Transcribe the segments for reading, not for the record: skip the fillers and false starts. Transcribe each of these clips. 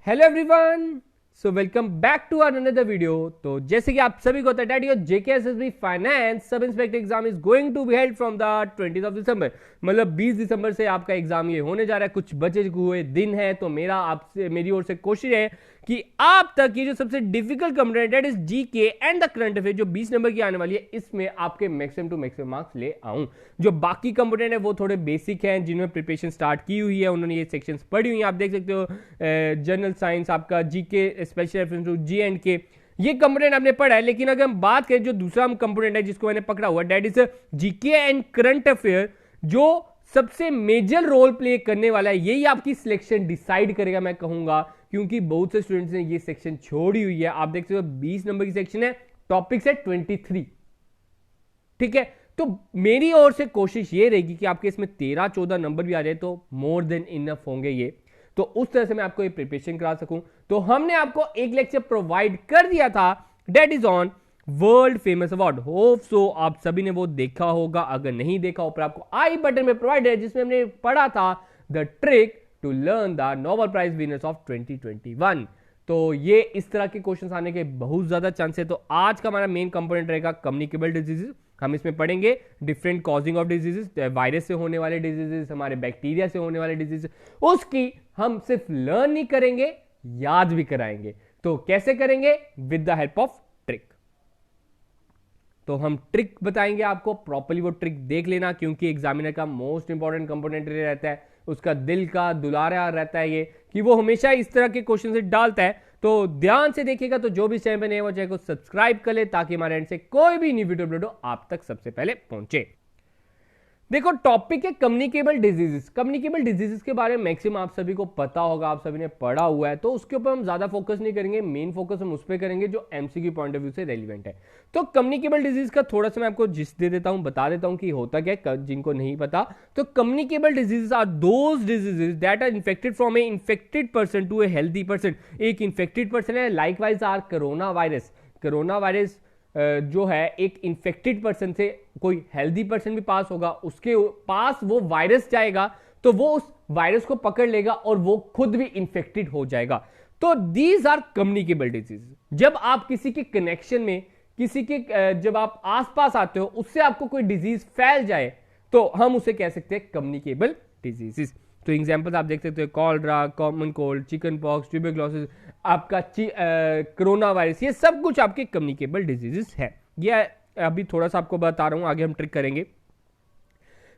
Hello everyone, so welcome back to another video. तो जैसे कि आप सभी को पता है, JKSSB finance sub inspector exam is going to be held from the 20th of दिसंबर। मतलब 20 दिसंबर से आपका एग्जाम ये होने जा रहा है। कुछ बचे हुए दिन है, तो मेरी ओर से कोशिश है कि आप तक ये जो सबसे डिफिकल्ट कंपोनेंट है, GK and the current affair, जो 20 नंबर की आने वाली है, इसमें आपके मैक्सिमम टू मैक्सिमम मार्क्स ले आऊं। जो बाकी कंपोनेंट है वो थोड़े बेसिक हैं, जिन्होंने प्रिपरेशन स्टार्ट की हुई है उन्होंने ये सेक्शंस पढ़ी हुई है। आप देख सकते हो जनरल साइंस, आपका GK, special reference to G and K, ये कंपोनेंट आपने पढ़ा है। लेकिन अगर हम बात करें जो दूसरा कंपोनेंट है जिसको मैंने पकड़ा हुआ, that is GK and current affair, जो सबसे मेजर रोल प्ले करने वाला है, यही आपकी सिलेक्शन डिसाइड करेगा मैं कहूंगा, क्योंकि बहुत से स्टूडेंट्स ने ये सेक्शन छोड़ी हुई है। आप देख सकते हो 20 नंबर की सेक्शन है, टॉपिक्स है 23। ठीक है, तो मेरी ओर से कोशिश ये रहेगी कि आपके इसमें 13-14 नंबर भी आ जाए तो मोर देन इनफ होंगे ये, तो उस तरह से मैं आपको ये प्रिपरेशन करा सकूं। तो हमने आपको एक लेक्चर प्रोवाइड कर दिया था, that is on world famous award. Hope so आप सभी ने वो देखा होगा। अगर नहीं देखा, ऊपर आपको आई बटन में प्रोवाइड है, जिसमें हमने पढ़ा था the trick to learn the Nobel prize winners of 2021। तो ये इस तरह के क्वेश्चंस आने के बहुत ज्यादा चांस है। तो आज का हमारा मेन कंपोनेंट रहेगा कम्युनिकेबल डिजीजेस। हम इसमें पढ़ेंगे different causing of diseases, virus से होने वाले डिजीजेस, हमारे बैक्टीरिया से होने वाले डिजीजेस, उसकी हम सिर्फ लर्न नहीं करेंगे, याद भी कराएंगे। तो कैसे करेंगे? With the help of trick. तो हम ट्रिक बताएंगे आपको, प्रॉपर्ली वो ट्रिक देख लेना, क्योंकि एग्जामिनर का मोस्ट इंपॉर्टेंट कंपोनेंट रहता है, उसका दिल का दुलारा रहता है ये, कि वो हमेशा इस तरह के क्वेश्चन से डालता है। तो ध्यान से देखिएगा। तो जो भी चैनल पे नए हो, चैनल को सब्सक्राइब कर ले, ताकि हमारे एंड से कोई भी न्यू वीडियो अपलोड हो आप तक सबसे पहले पहुंचे। देखो, टॉपिक है कम्युनिकेबल डिजीजेस। कम्युनिकेबल डिजीजेस के बारे में मैक्सिमम आप सभी को पता होगा, आप सभी ने पढ़ा हुआ है, तो उसके ऊपर हम ज्यादा फोकस नहीं करेंगे। मेन फोकस हम उस पर करेंगे जो एमसीक्यू पॉइंट ऑफ व्यू से रेलिवेंट है। तो कम्युनिकेबल डिजीज का थोड़ा सा मैं आपको जिस्ट दे देता हूं, बता देता हूं कि होता क्या है, जिनको नहीं पता। तो communicable diseases are those diseases that are infected from a infected person to a healthy person. एक इन्फेक्टेड पर्सन है, likewise are corona virus. Corona virus जो है एक इन्फेक्टेड पर्सन से कोई हेल्दी पर्सन भी पास होगा, उसके पास वो वायरस जाएगा, तो वो उस वायरस को पकड़ लेगा और वो खुद भी इन्फेक्टेड हो जाएगा। तो दीज आर कम्युनिकेबल डिजीज। जब आप किसी के कनेक्शन में, किसी के जब आप आसपास आते हो, उससे आपको कोई डिजीज फैल जाए, तो हम उसे कह सकते हैं कम्युनिकेबल डिजीजेस। तो एग्जांपल्स आप देख सकते हो, cholera, common cold, chicken pox, tuberculosis, आपका कोरोना वायरस, ये सब कुछ आपके कम्युनिकेबल डिजीजेस है। ये अभी थोड़ा सा आपको बता रहा हूं, आगे हम ट्रिक करेंगे।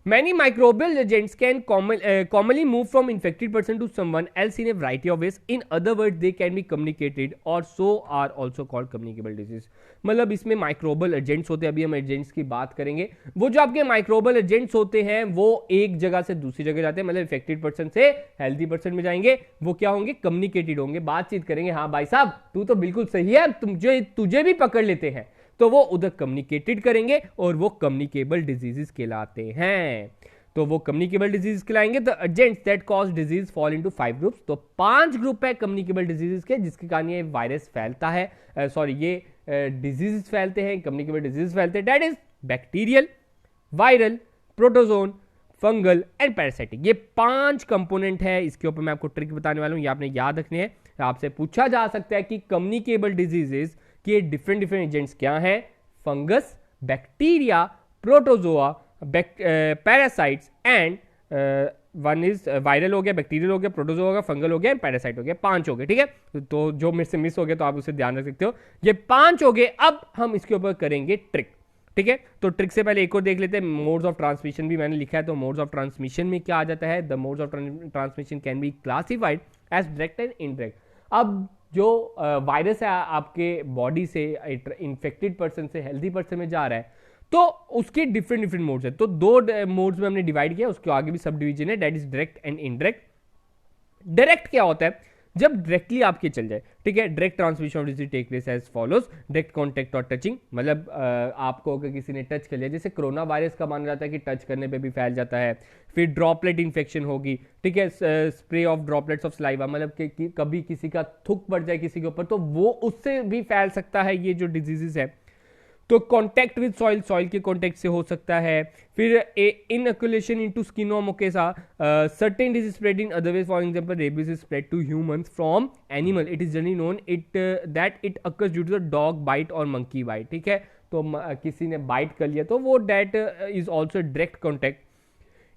Many microbial agents can commonly move from infected person to someone else in a variety of ways. In other words, they can be communicated or so are also called communicable disease. मतलब इसमें microbial agents होते हैं, अभी हम agents की बात करेंगे। वो जो आपके माइक्रोबल एजेंट्स होते हैं वो एक जगह से दूसरी जगह जाते हैं, मतलब इन्फेक्टेड पर्सन से हेल्दी पर्सन में जाएंगे, वो क्या होंगे? कम्युनिकेटेड होंगे, बातचीत करेंगे। हाँ भाई साहब, तू तो बिल्कुल सही है, तुझे भी पकड़ लेते हैं, तो वो उधर कम्युनिकेटेड करेंगे और वो कम्युनिकेबल डिजीजेस कहलाते हैं। तो वो कम्युनिकेबल डिजीज कहलाएंगे। The agents that cause disease fall into 5 groups. तो 5 ग्रुप है कम्युनिकेबल डिजीजेस के, जिसके कारण ये वायरस फैलता है, ये डिजीज फैलते हैं, कम्युनिकेबल डिजीज फैलते हैं। That is bacterial, viral, protozoan, fungal and parasitic. ये 5 कंपोनेंट है। इसके ऊपर मैं आपको ट्रिक बताने वाला हूं, ये आपने याद रखने हैं। आपसे पूछा जा सकता है कि कम्युनिकेबल डिजीजेस के डिफरेंट एजेंट्स क्या हैं? Fungus, bacteria, protozoa, parasites and one is viral हो गया, बैक्टीरियल हो गया, प्रोटोजोआ हो गया, फंगल हो गया, पैरासाइट हो गया। 5 हो गए, ठीक है। तो जो मेरे से मिस हो गया तो आप उसे ध्यान रख सकते हो। ये 5 हो गए। अब हम इसके ऊपर करेंगे ट्रिक, ठीक है। तो ट्रिक से पहले एक और देख लेते हैं, मोड्स ऑफ ट्रांसमिशन भी मैंने लिखा है। तो मोड्स ऑफ ट्रांसमिशन में क्या आ जाता है? The modes of transmission can be classified as direct and indirect. अब जो वायरस है आपके बॉडी से इन्फेक्टेड पर्सन से हेल्दी पर्सन में जा रहा है, तो उसके डिफरेंट मोड्स है। तो 2 मोड्स में हमने डिवाइड किया, उसके आगे भी सब डिवीजन है, that is direct and indirect. Direct क्या होता है? जब डायरेक्टली आपके चल जाए, ठीक है। Direct transmission of disease take place as follows, direct contact और टचिंग, मतलब आपको अगर किसी ने टच कर लिया, जैसे कोरोना वायरस का माना जाता है कि टच करने पे भी फैल जाता है। फिर ड्रॉपलेट इन्फेक्शन होगी, ठीक है, spray of droplets of saliva, मतलब कि कभी किसी का थूक पड़ जाए किसी के ऊपर, तो वो उससे भी फैल सकता है ये जो डिजीजेस है। तो कॉन्टैक्ट विद सॉइल, सॉइल के कॉन्टैक्ट से हो सकता है। फिर इनअक्युलेशन इनटू स्किन और mucosa, certain disease spread in other ways, for example rabies is spread to humans from animal, it is generally known it that it occurs due to the dog bite और monkey bite, ठीक है। तो किसी ने bite कर लिया तो वो that is also direct contact.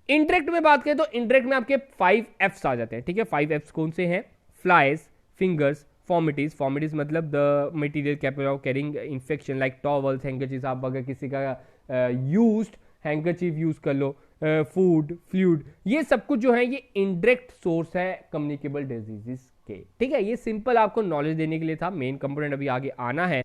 Interact में बात करें तो इंटरेक्ट में आपके 5 Fs आ जाते हैं, ठीक है। 5 Fs कौन से हैं? फ्लाइज, फिंगर्स, फॉर्मिटीज, फॉर्मिटीज मतलब the material capable of carrying infection like towels, handkerchief, आप अगर किसी का यूज्ड हैंकरचीफ यूज कर लो, फूड, फ्लूइड, ये सब कुछ जो है ये इनडायरेक्ट सोर्स है कम्युनिकेबल डिजीजेस के, ठीक है। ये सिंपल आपको नॉलेज देने के लिए था, मेन कंपोनेंट अभी आगे आना है।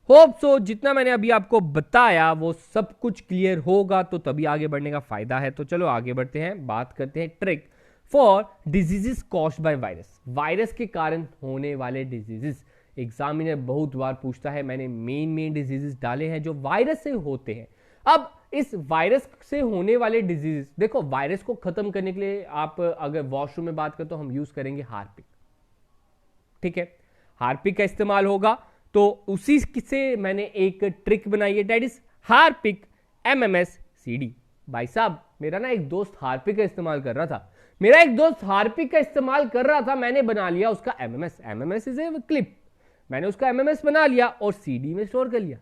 होप सो जितना मैंने अभी आपको बताया वो सब कुछ क्लियर होगा, तो तभी आगे बढ़ने का फायदा है। तो चलो आगे बढ़ते हैं, बात करते हैं trick for diseases caused by virus, virus के कारण होने वाले डिजीजेस। एग्जामिनर बहुत बार पूछता है, मैंने मेन डिजीजेस डाले हैं जो वायरस से होते हैं। अब इस वायरस से होने वाले डिजीजेस, देखो वायरस को खत्म करने के लिए आप अगर वॉशरूम में बात करें तो हम यूज करेंगे हार्पिक, ठीक है। हार्पिक का इस्तेमाल होगा, तो उसी से मैंने एक ट्रिक बनाई है, दैट इज हार्पिक MMS-CD। भाई साहब मेरा ना एक दोस्त हार्पिक का इस्तेमाल कर रहा था, मैंने बना लिया उसका MMS इज ए क्लिप, मैंने उसका MMS बना लिया और CD में स्टोर कर लिया।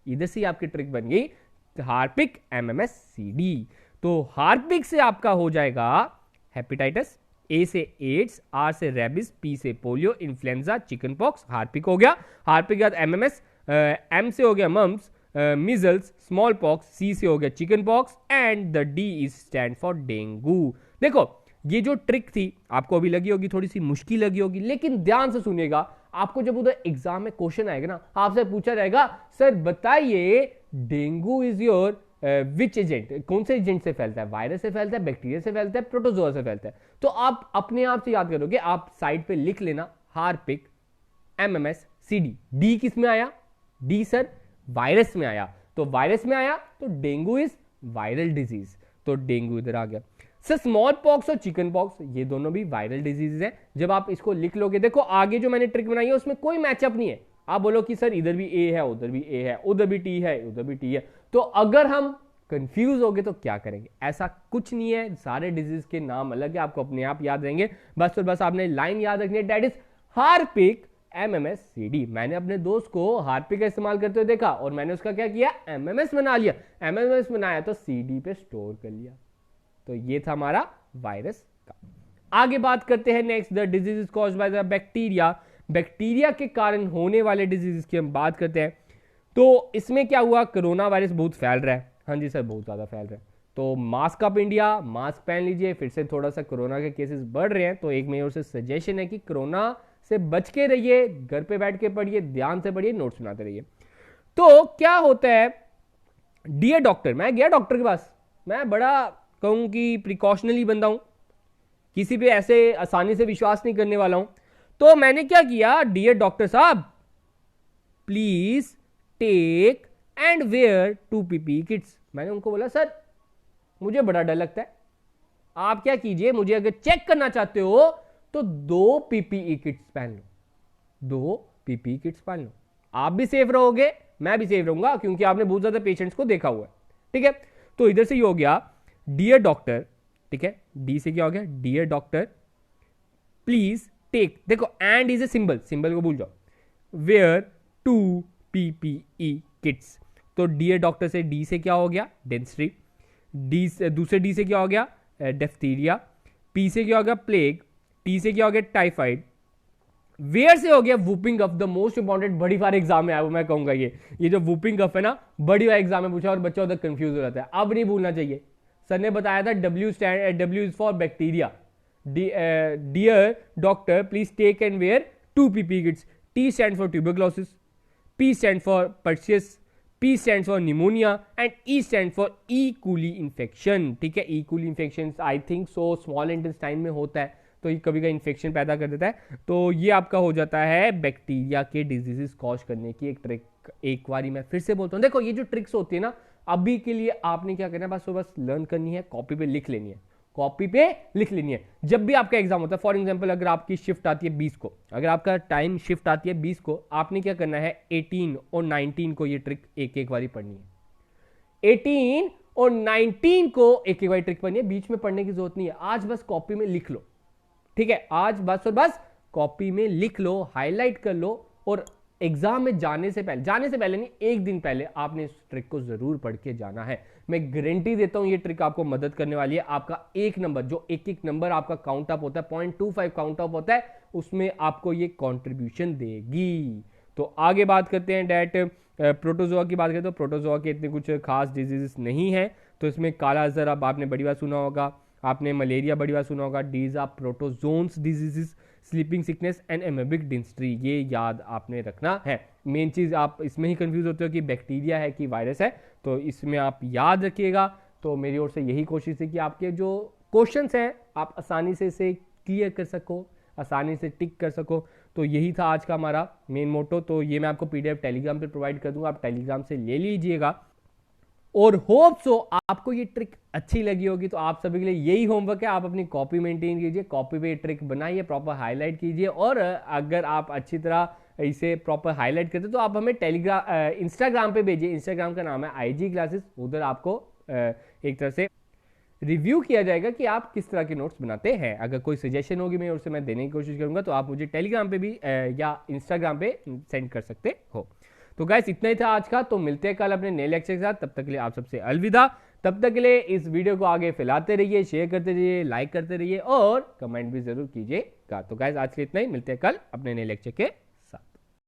इधर से आपकी ट्रिक बन गई हार्पिक MMS-CD। तो हार्पिक से आपका हो जाएगा हेपेटाइटिस, ए से एड्स, आर से रेबिस, पी से polio, influenza, chicken pox, Harpic हो गया। हार्पिक के बाद MMS, एम से हो गया मम्स, मिजल्स, स्मॉल पॉक्स, सी से हो गया chicken pox and the D is stand for dengue. देखो ये जो ट्रिक थी आपको अभी लगी होगी, थोड़ी सी मुश्किल लगी होगी, लेकिन ध्यान से सुनिएगा, आपको जब उधर एग्जाम में क्वेश्चन आएगा ना, आपसे पूछा जाएगा सर बताइए dengue is your which agent, कौन से एजेंट से फैलता है? वायरस से फैलता है, बैक्टीरिया से फैलता है, प्रोटोजोआ से फैलता है। तो आप अपने आप से याद करोगे, आप साइड पे लिख लेना हार्पिक MMS-CD। डी किस में आया? डी सर वायरस में आया, तो वायरस में आया तो डेंगू इज वायरल डिजीज, तो डेंगू इधर आ गया। सर स्मॉल पॉक्स और चिकन पॉक्स ये दोनों भी वायरल डिजीज है। जब आप इसको लिख लोगे, देखो आगे जो मैंने ट्रिक बनाई है उसमें कोई मैचअप नहीं है, आप बोलो कि सर इधर भी ए है, उधर भी ए है, उधर भी टी है, उधर भी टी है, तो अगर हम कंफ्यूज हो गए तो क्या करेंगे? ऐसा कुछ नहीं है, सारे डिजीज के नाम अलग है, आपको अपने आप याद रहेंगे। बस और बस आपने लाइन याद रखनी है, दैट इज हार्पिक MMS-CD। मैंने अपने दोस्त को हार्पिक का इस्तेमाल करते हुए देखा और मैंने उसका क्या किया? MMS बना लिया, MMS बनाया तो CD पे स्टोर कर लिया। तो ये था हमारा वायरस का। आगे बात करते हैं next, the disease is caused by the bacteria. Bacteria के कारण होने वाले डिजीज की हम बात करते हैं। तो इसमें क्या हुआ? कोरोना वायरस बहुत फैल रहा है, हाँ जी सर बहुत ज्यादा फैल रहा है, तो मास्क अप इंडिया, मास्क पहन लीजिए। फिर से थोड़ा सा कोरोना के केसेस बढ़ रहे हैं, तो एक मेरी ओर से सजेशन है कि कोरोना से बच के रहिए, घर पे बैठ के पढ़िए, ध्यान से पढ़िए, नोट्स बनाते रहिए। तो क्या होता है, डियर डॉक्टर, मैं गया डॉक्टर के पास, मैं बड़ा कहूं कि प्रिकॉशनली बंदा हूं, किसी पे ऐसे आसानी से विश्वास नहीं करने वाला हूं। तो मैंने क्या किया, डियर डॉक्टर साहब please take and wear 2 PPE kits. मैंने उनको बोला सर मुझे बड़ा डर लगता है, आप क्या कीजिए, मुझे अगर चेक करना चाहते हो तो 2 PPE किट्स पहन लो, 2 PPE किट्स पहन लो, आप भी सेफ रहोगे, मैं भी सेफ रहूंगा, क्योंकि आपने बहुत ज्यादा पेशेंट्स को देखा हुआ है, ठीक है। तो इधर से ये हो गया डियर डॉक्टर, ठीक है, डी से क्या हो गया, डियर डॉक्टर प्लीज टेक, देखो and is a symbol, symbol को भूल जाओ, वेयर 2 PPE किट्स। तो डियर डॉक्टर से डी से क्या हो गया, डेंसिटी, डी से दूसरे डी से क्या हो गया, डिफ्थीरिया, पी से क्या हो गया, प्लेग, टी से क्या हो गया, टाइफाइड, वेयर से हो गया whooping cough, the most important, बड़ी बार एग्जाम में आया वो मैं कहूंगा, ये जो वूपिंग कफ है ना, बड़ी बार एग्जाम में पूछा और बच्चा उधर कंफ्यूज हो जाता है। अब नहीं भूलना चाहिए, सर ने बताया था W is for bacteria, dear doctor please take and wear 2 PPE kits, T stand for tuberculosis, P stand for pertussis, P stand for pneumonia and E stand for E coli infection, ठीक है। E coli infection I think so small intestine में होता है, तो ये कभी का infection पैदा कर देता है। तो ये आपका हो जाता है बैक्टीरिया के डिजीजेस कॉज करने की एक ट्रिक। एक बारी मैं फिर से बोलता हूँ, देखो ये जो ट्रिक्स होती है ना, अभी के लिए आपने क्या करना है, बस लर्न करनी है, कॉपी पे लिख लेनी है, कॉपी पे लिख लेनी है। जब भी आपका एग्जाम होता है, फॉर एग्जांपल अगर आपकी शिफ्ट आती है 20 को, अगर आपका टाइम शिफ्ट आती है 20 को, आपने क्या करना है 18 और 19 को ये ट्रिक एक एक बारी पढ़नी है। 18 और 19 को एक एक बारी ट्रिक पढ़नी है, बीच में पढ़ने की जरूरत नहीं है। आज बस कॉपी में लिख लो, ठीक है, आज बस और बस कॉपी में लिख लो, हाईलाइट कर लो, और एग्जाम में जाने से पहले नहीं, एक दिन पहले आपने इस ट्रिक को जरूर पढ़ के जाना है। मैं गारंटी देता हूं ये ट्रिक आपको मदद करने वाली है। आपका एक नंबर, जो एक एक नंबर आपका काउंट अप होता है, 0.25 काउंट अप होता है, उसमें आपको ये कंट्रीब्यूशन देगी। तो आगे बात करते हैं डैट प्रोटोजोआ की बात करें तो प्रोटोजोआ के इतने कुछ खास डिजीजेस नहीं है। तो इसमें काला अजहर अब आपने बड़ी बार सुना होगा, आपने मलेरिया बड़ी बार सुना होगा, these are protozoans diseases, sleeping sickness and amoebic dysentery, ये याद आपने रखना है। मेन चीज आप इसमें ही कंफ्यूज होते हो कि बैक्टीरिया है कि वायरस है, तो इसमें आप याद रखिएगा। तो मेरी ओर से यही कोशिश है कि आपके जो क्वेश्चंस हैं आप आसानी से इसे क्लियर कर सको, आसानी से टिक कर सको। तो यही था आज का हमारा मेन मोटो। तो ये मैं आपको पीडीएफ टेलीग्राम पे प्रोवाइड कर दूंगा, आप टेलीग्राम से ले लीजिएगा। और होप सो आपको ये ट्रिक अच्छी लगी होगी। तो आप सभी के लिए यही होमवर्क है, आप अपनी कॉपी मेंटेन कीजिए, कॉपी पे ट्रिक बनाइए, प्रॉपर हाईलाइट कीजिए, और अगर आप अच्छी तरह इसे प्रॉपर हाईलाइट करते तो आप हमें इंस्टाग्राम पे भेजिए। इंस्टाग्राम का नाम है IG क्लासेस, उधर आपको एक तरह से रिव्यू किया जाएगा कि आप किस तरह के नोट्स बनाते हैं। अगर कोई सजेशन होगी मैं उससे मैं देने की कोशिश करूंगा, तो आप मुझे टेलीग्राम पे भी या इंस्टाग्राम पे सेंड कर सकते हो। तो गाइस इतना ही था आज का, तो मिलते हैं कल अपने नए लेक्चर के साथ। तब तक के लिए आप सबसे अलविदा। तब तक के लिए इस वीडियो को आगे फैलाते रहिए, शेयर करते रहिए, लाइक करते रहिए और कमेंट भी जरूर कीजिएगा। तो गाइस आज के लिए इतना ही, मिलते हैं कल अपने नए लेक्चर के